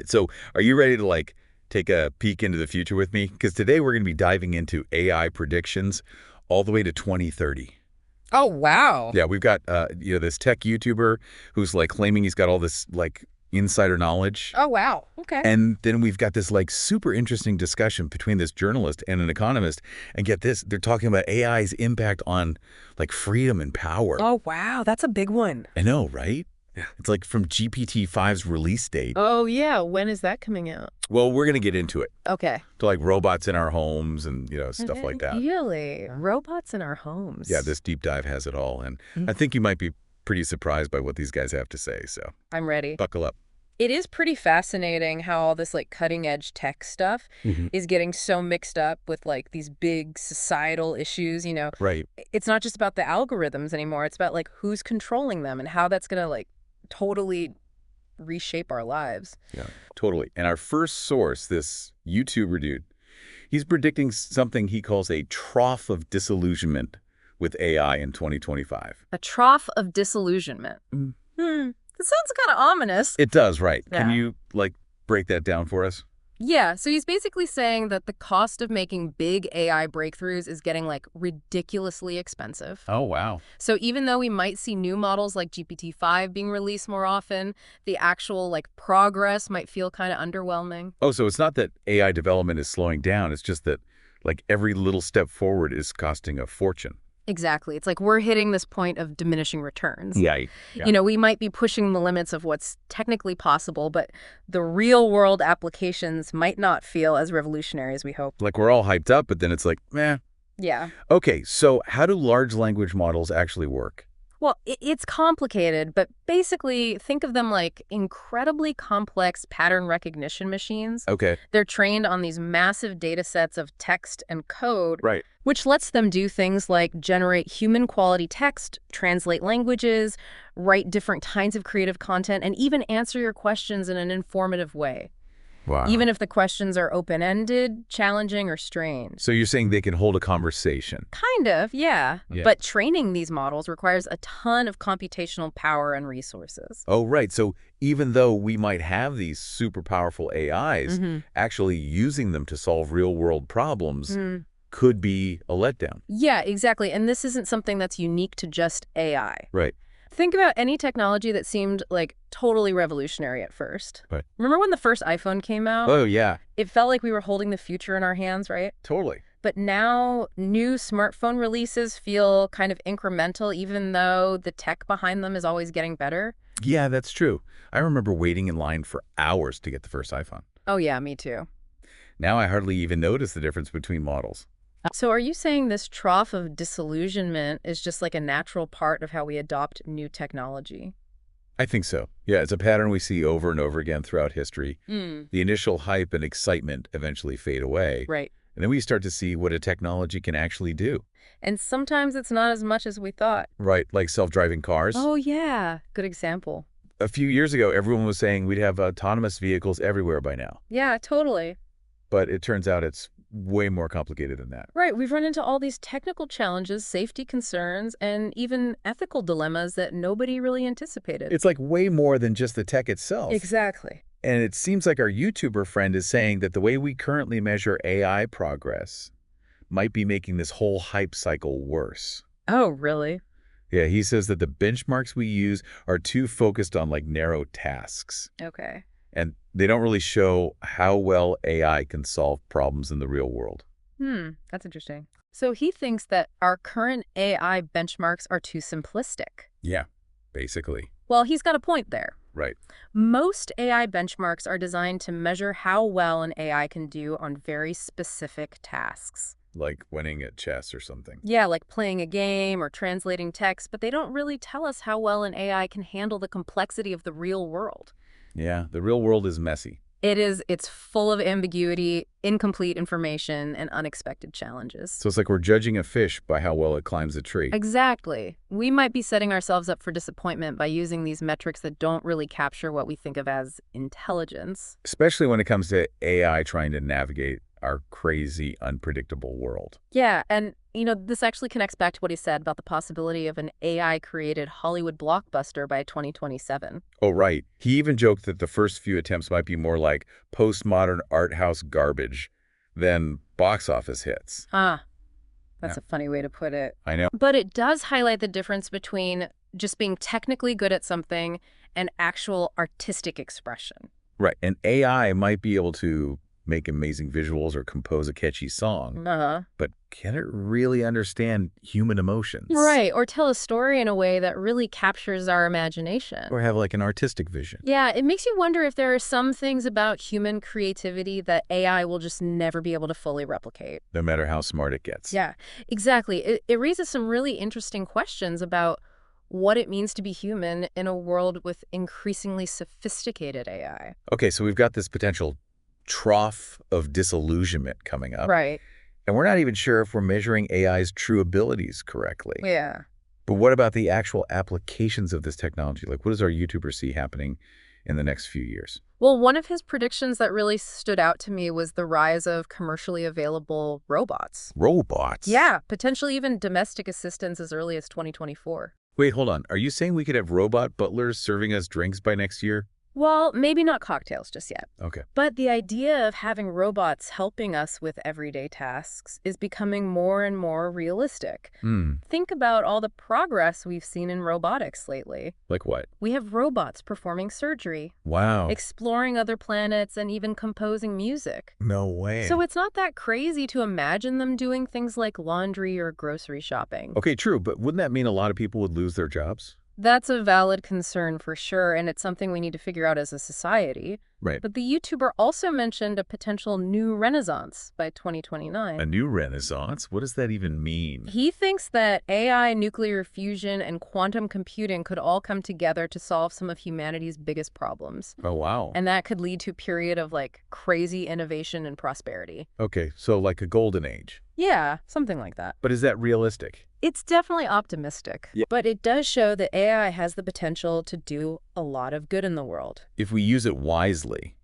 So are you ready to take a peek into the future with me? Because today we're going to be diving into AI predictions all the way to 2030. Oh, wow. Yeah, we've got this tech YouTuber who's claiming he's got all this insider knowledge. Oh, wow. Okay. And then we've got this super interesting discussion between this journalist and an economist. And get this, they're talking about AI's impact on freedom and power. Oh, wow. That's a big one. I know, right? Yeah. It's from GPT-5's release date. Oh, yeah. When is that coming out? Well, we're going to get into it. Okay. To robots in our homes and, stuff like that. Really? Robots in our homes. Yeah, this deep dive has it all. And Mm. I think you might be pretty surprised by what these guys have to say. So I'm ready. buckle up. It is pretty fascinating how all this cutting edge tech stuff is getting so mixed up with these big societal issues. Right. It's not just about the algorithms anymore. It's about who's controlling them and how that's going to totally reshape our lives. Yeah, totally. And our first source, this YouTuber dude, he's predicting something he calls a trough of disillusionment with AI in 2025. A trough of disillusionment. Mm. That sounds kind of ominous. It does, right. Yeah. Can you, break that down for us? Yeah, so he's basically saying that the cost of making big AI breakthroughs is getting ridiculously expensive. Oh, wow. So even though we might see new models like GPT-5 being released more often, the actual progress might feel kind of underwhelming. Oh, so it's not that AI development is slowing down. It's just that every little step forward is costing a fortune. Exactly. It's we're hitting this point of diminishing returns. Yeah. We might be pushing the limits of what's technically possible, but the real world applications might not feel as revolutionary as we hope. We're all hyped up, but then it's meh. Yeah. Okay, so how do large language models actually work? Well, it's complicated, but basically think of them like incredibly complex pattern recognition machines. Okay. They're trained on these massive data sets of text and code, Right. which lets them do things like generate human quality text, translate languages, write different kinds of creative content, and even answer your questions in an informative way. Wow. Even if the questions are open-ended, challenging, or strange. So you're saying they can hold a conversation? Kind of, yeah. Yeah. But training these models requires a ton of computational power and resources. Oh, right. So even though we might have these super powerful AIs, actually using them to solve real-world problems could be a letdown. Yeah, exactly. And this isn't something that's unique to just AI. Right. Think about any technology that seemed totally revolutionary at first. Right. Remember when the first iPhone came out? Oh, yeah. It felt like we were holding the future in our hands, right? Totally. But now new smartphone releases feel kind of incremental, even though the tech behind them is always getting better. Yeah, that's true. I remember waiting in line for hours to get the first iPhone. Oh, yeah, me too. Now I hardly even notice the difference between models. So are you saying this trough of disillusionment is just a natural part of how we adopt new technology? I think so. Yeah, it's a pattern we see over and over again throughout history. The initial hype and excitement eventually fade away. Right. And then we start to see what a technology can actually do. And sometimes it's not as much as we thought. Right, like self-driving cars. Oh, yeah. Good example. A few years ago, everyone was saying we'd have autonomous vehicles everywhere by now. Yeah, totally. But it turns out it's way more complicated than that. Right. We've run into all these technical challenges, safety concerns, and even ethical dilemmas that nobody really anticipated. It's way more than just the tech itself. Exactly. And it seems like our YouTuber friend is saying that the way we currently measure AI progress might be making this whole hype cycle worse. Oh, really? Yeah, he says that the benchmarks we use are too focused on narrow tasks. Okay. And they don't really show how well AI can solve problems in the real world. That's interesting. So he thinks that our current AI benchmarks are too simplistic. Yeah, basically. Well, he's got a point there. Right. Most AI benchmarks are designed to measure how well an AI can do on very specific tasks. Like winning at chess or something. Yeah, like playing a game or translating text, but they don't really tell us how well an AI can handle the complexity of the real world. Yeah, the real world is messy. It is. It's full of ambiguity, incomplete information, and unexpected challenges. So it's like we're judging a fish by how well it climbs a tree. Exactly. We might be setting ourselves up for disappointment by using these metrics that don't really capture what we think of as intelligence. Especially when it comes to AI trying to navigate our crazy, unpredictable world. Yeah, and This actually connects back to what he said about the possibility of an AI-created Hollywood blockbuster by 2027. Oh, right. He even joked that the first few attempts might be more like postmodern art house garbage than box office hits. Ah, Yeah, that's a funny way to put it. I know. But it does highlight the difference between just being technically good at something and actual artistic expression. Right. And AI might be able to make amazing visuals or compose a catchy song, Uh-huh. but can it really understand human emotions? Right, or tell a story in a way that really captures our imagination. Or have like an artistic vision? Yeah, it makes you wonder if there are some things about human creativity that AI will just never be able to fully replicate. No matter how smart it gets. Yeah, exactly. It raises some really interesting questions about what it means to be human in a world with increasingly sophisticated AI. Okay, so we've got this potential trough of disillusionment coming up. Right. And we're not even sure if we're measuring AI's true abilities correctly. Yeah. But what about the actual applications of this technology? Like, what does our YouTuber see happening in the next few years? Well, one of his predictions that really stood out to me was the rise of commercially available robots. Robots? Yeah, potentially even domestic assistants as early as 2024. Wait, hold on. Are you saying we could have robot butlers serving us drinks by next year? Well, maybe not cocktails just yet. Okay. But the idea of having robots helping us with everyday tasks is becoming more and more realistic. Think about all the progress we've seen in robotics lately. Like what? We have robots performing surgery, Wow. exploring other planets, and even composing music. No way. So it's not that crazy to imagine them doing things like laundry or grocery shopping. Okay, true, but wouldn't that mean a lot of people would lose their jobs? That's a valid concern for sure, and it's something we need to figure out as a society. Right. But the YouTuber also mentioned a potential new renaissance by 2029. A new renaissance? What does that even mean? He thinks that AI, nuclear fusion, and quantum computing could all come together to solve some of humanity's biggest problems. Oh, wow. And that could lead to a period of, crazy innovation and prosperity. Okay, so like a golden age. Yeah, something like that. But is that realistic? It's definitely optimistic, Yeah. but it does show that AI has the potential to do a lot of good in the world. If we use it wisely.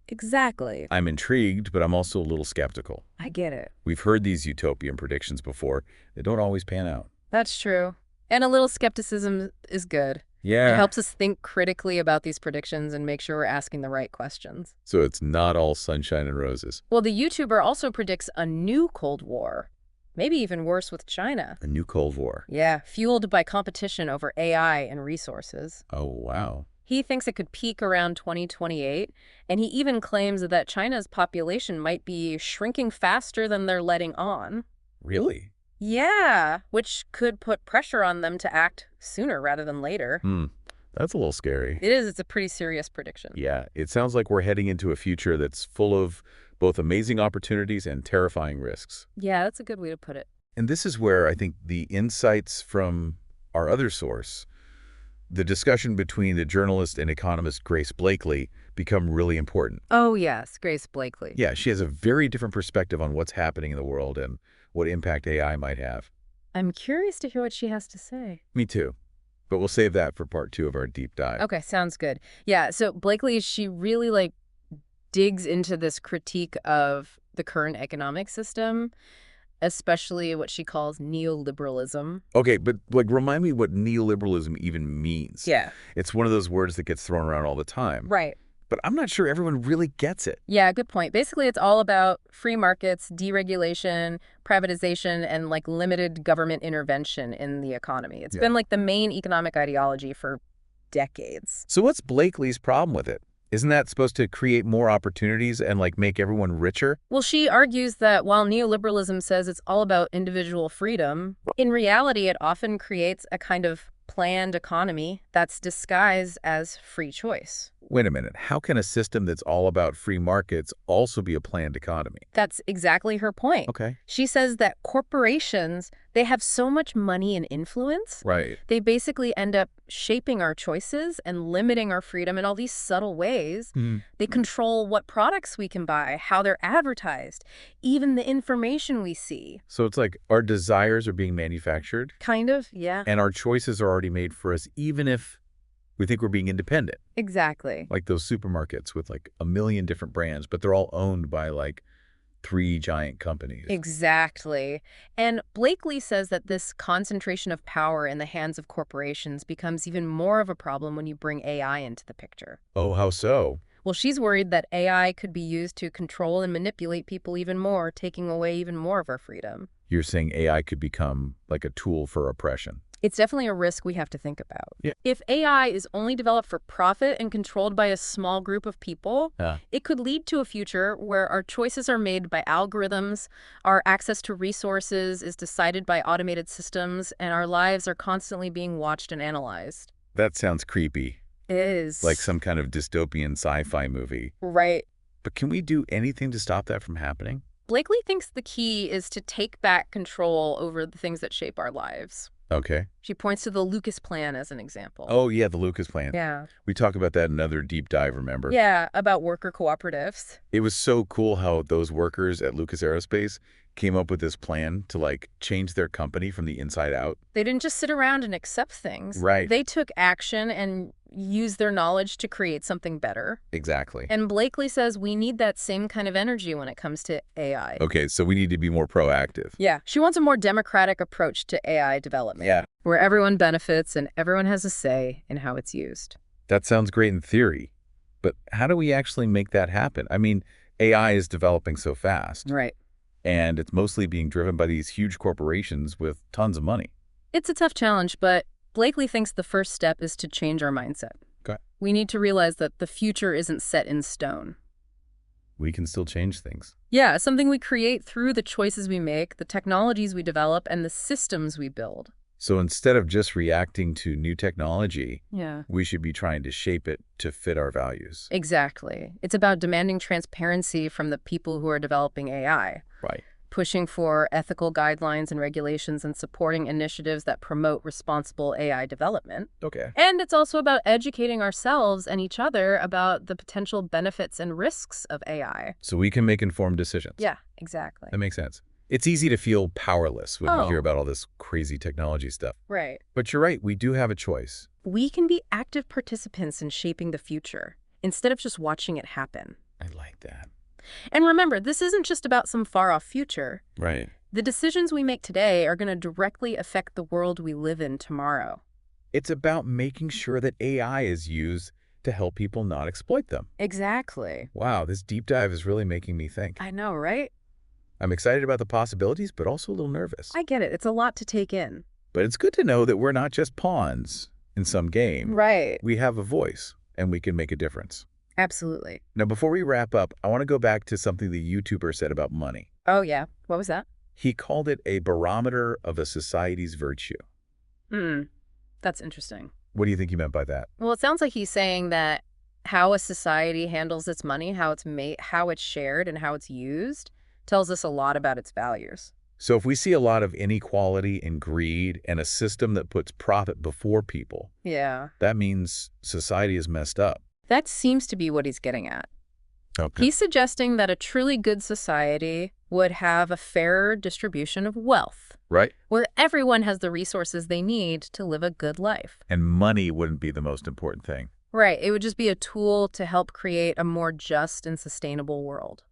Exactly. I'm intrigued, but I'm also a little skeptical. I get it. We've heard these utopian predictions before. They don't always pan out. That's true. And a little skepticism is good. Yeah. It helps us think critically about these predictions and make sure we're asking the right questions. So it's not all sunshine and roses. Well, the YouTuber also predicts a new Cold War. Maybe even worse with China. A new Cold War. Yeah, fueled by competition over AI and resources. Oh, wow. He thinks it could peak around 2028, and he even claims that China's population might be shrinking faster than they're letting on. Really? Yeah, which could put pressure on them to act sooner rather than later. That's a little scary. It is. It's a pretty serious prediction. Yeah, it sounds like we're heading into a future that's full of both amazing opportunities and terrifying risks. Yeah, that's a good way to put it. And this is where I think the insights from our other source, the discussion between the journalist and economist Grace Blakely, become really important. Oh, yes, Grace Blakely. Yeah, she has a very different perspective on what's happening in the world and what impact AI might have. I'm curious to hear what she has to say. Me too. But we'll save that for part 2 of our deep dive. Okay, sounds good. Yeah, so Blakely, she really digs into this critique of the current economic system, especially what she calls neoliberalism. Okay, but remind me what neoliberalism even means. Yeah. It's one of those words that gets thrown around all the time. Right. But I'm not sure everyone really gets it. Yeah, good point. Basically, it's all about free markets, deregulation, privatization, and limited government intervention in the economy. It's been the main economic ideology for decades. So what's Blakely's problem with it? Isn't that supposed to create more opportunities and make everyone richer? Well, she argues that while neoliberalism says it's all about individual freedom, in reality, it often creates a kind of planned economy that's disguised as free choice. Wait a minute. How can a system that's all about free markets also be a planned economy? That's exactly her point. Okay. She says that corporations, they have so much money and influence. Right. They basically end up shaping our choices and limiting our freedom in all these subtle ways. They control what products we can buy, how they're advertised, even the information we see. So it's like our desires are being manufactured? Kind of, yeah. And our choices are already made for us, even if we think we're being independent. Exactly. Like those supermarkets with a million different brands, but they're all owned by 3 giant companies. Exactly. And Blakely says that this concentration of power in the hands of corporations becomes even more of a problem when you bring AI into the picture. Oh, how so? Well, she's worried that AI could be used to control and manipulate people even more, taking away even more of our freedom. You're saying AI could become like a tool for oppression. It's definitely a risk we have to think about. Yeah. If AI is only developed for profit and controlled by a small group of people, it could lead to a future where our choices are made by algorithms, our access to resources is decided by automated systems, and our lives are constantly being watched and analyzed. That sounds creepy. It is. Like some kind of dystopian sci-fi movie. Right. But can we do anything to stop that from happening? Blakely thinks the key is to take back control over the things that shape our lives. Okay. She points to the Lucas Plan as an example. Oh, yeah, the Lucas Plan. Yeah. We talk about that in another deep dive, remember? Yeah, about worker cooperatives. It was so cool how those workers at Lucas Aerospace came up with this plan to, like, change their company from the inside out. They didn't just sit around and accept things. Right. They took action and used their knowledge to create something better. Exactly. And Blakely says we need that same kind of energy when it comes to AI. Okay, so we need to be more proactive. Yeah. She wants a more democratic approach to AI development. Yeah. Where everyone benefits and everyone has a say in how it's used. That sounds great in theory, but how do we actually make that happen? I mean, AI is developing so fast. Right. And it's mostly being driven by these huge corporations with tons of money. It's a tough challenge, but Blakely thinks the first step is to change our mindset. Okay. We need to realize that the future isn't set in stone. We can still change things. Yeah, something we create through the choices we make, the technologies we develop, and the systems we build. So instead of just reacting to new technology, Yeah. we should be trying to shape it to fit our values. Exactly. It's about demanding transparency from the people who are developing AI. Right. Pushing for ethical guidelines and regulations and supporting initiatives that promote responsible AI development. Okay. And it's also about educating ourselves and each other about the potential benefits and risks of AI. So we can make informed decisions. Yeah, exactly. That makes sense. It's easy to feel powerless when we Oh. hear about all this crazy technology stuff. Right. But you're right, we do have a choice. We can be active participants in shaping the future instead of just watching it happen. I like that. And remember, this isn't just about some far-off future. Right. The decisions we make today are going to directly affect the world we live in tomorrow. It's about making sure that AI is used to help people not exploit them. Exactly. Wow, this deep dive is really making me think. I know, right? I'm excited about the possibilities, but also a little nervous. I get it. It's a lot to take in. But it's good to know that we're not just pawns in some game. Right. We have a voice, and we can make a difference. Absolutely. Now, before we wrap up, I want to go back to something the YouTuber said about money. Oh, yeah. What was that? He called it a barometer of a society's virtue. That's interesting. What do you think he meant by that? Well, it sounds like he's saying that how a society handles its money, how it's made, how it's shared, and how it's used tells us a lot about its values. So if we see a lot of inequality and greed and a system that puts profit before people, Yeah. that means society is messed up. That seems to be what he's getting at. Okay. He's suggesting that a truly good society would have a fairer distribution of wealth, Right? where everyone has the resources they need to live a good life. And money wouldn't be the most important thing. Right. It would just be a tool to help create a more just and sustainable world.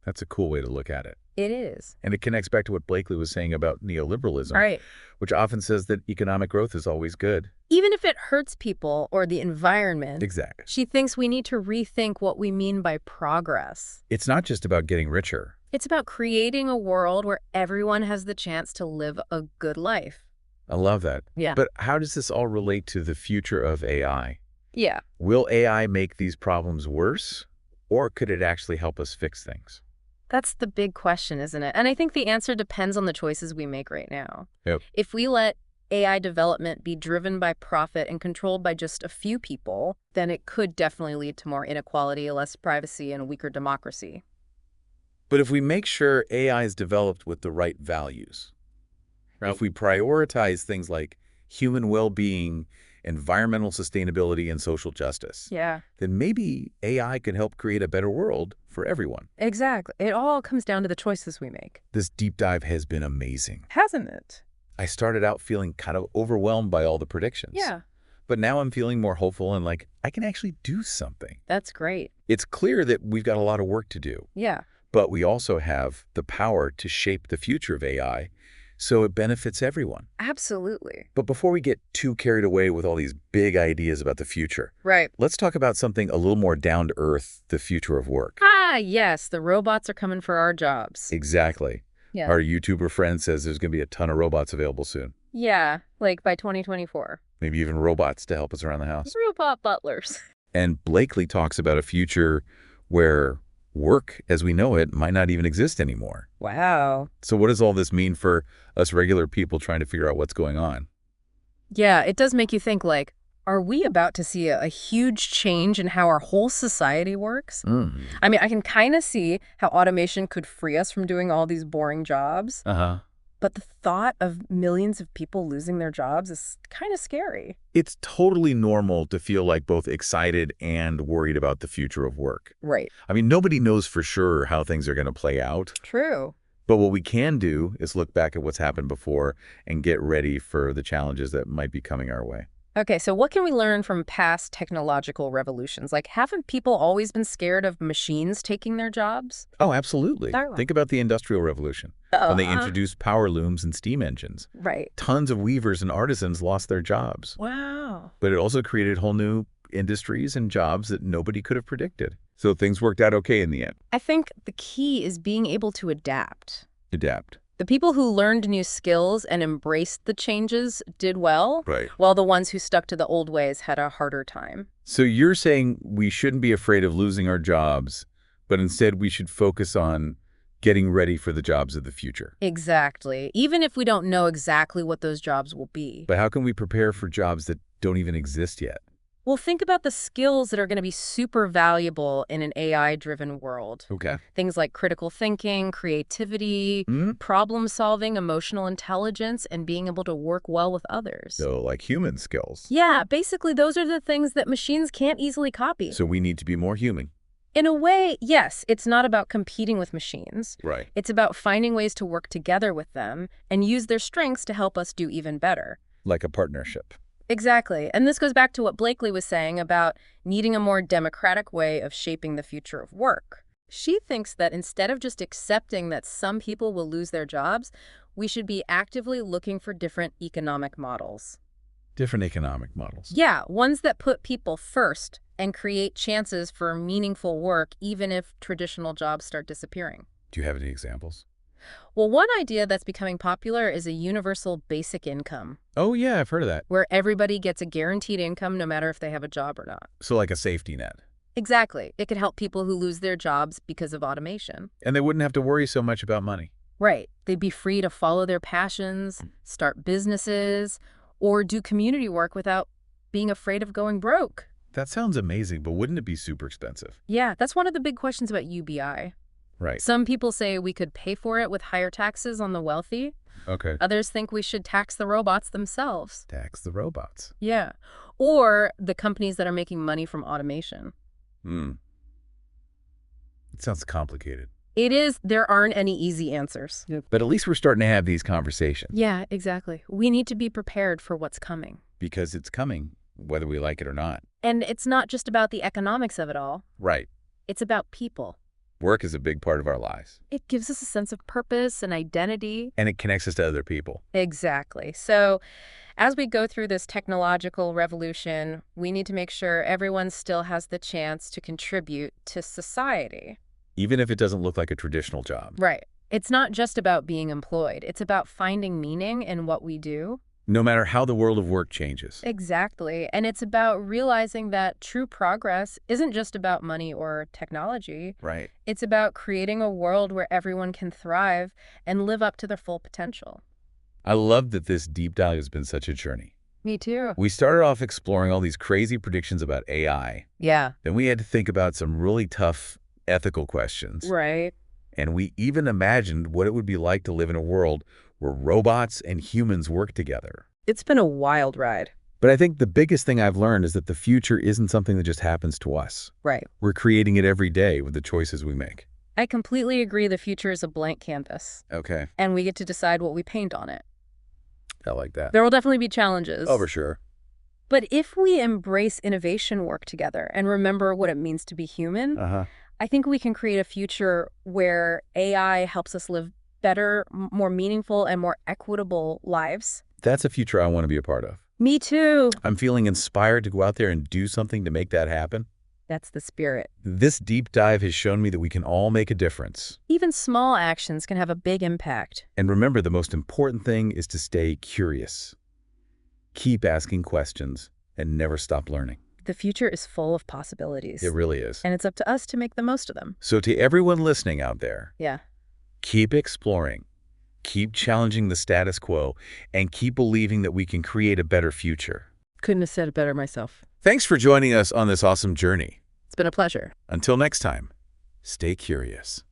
That's a cool way to look at it. It is. And it connects back to what Blakely was saying about neoliberalism, Right. which often says that economic growth is always good. Even if it hurts people or the environment, Exactly. she thinks we need to rethink what we mean by progress. It's not just about getting richer. It's about creating a world where everyone has the chance to live a good life. I love that. Yeah. But how does this all relate to the future of AI? Yeah. Will AI make these problems worse, or could it actually help us fix things? That's the big question, isn't it? And I think the answer depends on the choices we make right now. Yep. If we let AI development be driven by profit and controlled by just a few people, then it could definitely lead to more inequality, less privacy, and a weaker democracy. But if we make sure AI is developed with the right values, if we prioritize things like human well-being, environmental sustainability, and social justice, Yeah. then maybe AI can help create a better world for everyone. Exactly. It all comes down to the choices we make. This deep dive has been amazing. Hasn't it? I started out feeling kind of overwhelmed by all the predictions. Yeah. But now I'm feeling more hopeful and like I can actually do something. That's great. It's clear that we've got a lot of work to do. Yeah. But we also have the power to shape the future of AI so it benefits everyone. Absolutely. But before we get too carried away with all these big ideas about the future, Right. let's talk about something a little more down to earth, the future of work. Ah, yes, the robots are coming for our jobs. Exactly. Yeah. Our YouTuber friend says there's going to be a ton of robots available soon. Yeah, like by 2024. Maybe even robots to help us around the house. Robot butlers. And Blakely talks about a future where work as we know it might not even exist anymore. Wow. So what does all this mean for us regular people trying to figure out what's going on? Yeah, it does make you think, like, are we about to see a huge change in how our whole society works? I mean, I can kind of see how automation could free us from doing all these boring jobs. Uh-huh. But the thought of millions of people losing their jobs is kind of scary. It's totally normal to feel like both excited and worried about the future of work. Right. I mean, nobody knows for sure how things are going to play out. True. But what we can do is look back at what's happened before and get ready for the challenges that might be coming our way. Okay, so what can we learn from past technological revolutions? Like, haven't people always been scared of machines taking their jobs? Oh, absolutely. Oh. Think about the Industrial Revolution, when they introduced power looms and steam engines. Right. Tons of weavers and artisans lost their jobs. Wow. But it also created whole new industries and jobs that nobody could have predicted. So things worked out okay in the end. I think the key is being able to adapt. Adapt. The people who learned new skills and embraced the changes did well, Right. while the ones who stuck to the old ways had a harder time. So you're saying we shouldn't be afraid of losing our jobs, but instead we should focus on getting ready for the jobs of the future. Exactly. Even if we don't know exactly what those jobs will be. But how can we prepare for jobs that don't even exist yet? Well, think about the skills that are going to be super valuable in an AI-driven world. Okay. Things like critical thinking, creativity, problem solving, emotional intelligence, and being able to work well with others. So like human skills. Yeah, basically those are the things that machines can't easily copy. So we need to be more human. In a way, yes, it's not about competing with machines. Right. It's about finding ways to work together with them and use their strengths to help us do even better. Like a partnership. Exactly. And this goes back to what Blakely was saying about needing a more democratic way of shaping the future of work. She thinks that instead of just accepting that some people will lose their jobs, we should be actively looking for different economic models. Different economic models. Yeah, ones that put people first and create chances for meaningful work even if traditional jobs start disappearing. Do you have any examples? Well, one idea that's becoming popular is a universal basic income, Oh, yeah, I've heard of that. where everybody gets a guaranteed income no matter if they have a job or not. So like a safety net. Exactly. It could help people who lose their jobs because of automation. And they wouldn't have to worry so much about money. Right. They'd be free to follow their passions, start businesses, or do community work without being afraid of going broke. That sounds amazing, but wouldn't it be super expensive? Yeah, that's one of the big questions about UBI. Right. Some people say we could pay for it with higher taxes on the wealthy. Okay. Others think we should tax the robots themselves. Tax the robots. Yeah. Or the companies that are making money from automation. It sounds complicated. It is. There aren't any easy answers. But at least we're starting to have these conversations. Yeah, exactly. We need to be prepared for what's coming. Because it's coming, whether we like it or not. And it's not just about the economics of it all. Right. It's about people. Work is a big part of our lives. It gives us a sense of purpose and identity. And it connects us to other people. Exactly. So as we go through this technological revolution, we need to make sure everyone still has the chance to contribute to society. Even if it doesn't look like a traditional job. Right. It's not just about being employed. It's about finding meaning in what we do. No matter how the world of work changes. Exactly. And it's about realizing that true progress isn't just about money or technology. Right. It's about creating a world where everyone can thrive and live up to their full potential. I love that this deep dive has been such a journey. Me too. We started off exploring all these crazy predictions about AI. Yeah. Then we had to think about some really tough ethical questions. Right. And we even imagined what it would be like to live in a world where robots and humans work together. It's been a wild ride. But I think the biggest thing I've learned is that the future isn't something that just happens to us. Right. We're creating it every day with the choices we make. I completely agree the future is a blank canvas. Okay. And we get to decide what we paint on it. I like that. There will definitely be challenges. Oh, for sure. But if we embrace innovation work together and remember what it means to be human, I think we can create a future where AI helps us live better, more meaningful, and more equitable lives. That's a future I want to be a part of. Me too. I'm feeling inspired to go out there and do something to make that happen. That's the spirit. This deep dive has shown me that we can all make a difference. Even small actions can have a big impact. And remember, the most important thing is to stay curious. Keep asking questions and never stop learning. The future is full of possibilities. It really is. And it's up to us to make the most of them. So to everyone listening out there, Yeah. keep exploring, keep challenging the status quo, and keep believing that we can create a better future. Couldn't have said it better myself. Thanks for joining us on this awesome journey. It's been a pleasure. Until next time, stay curious.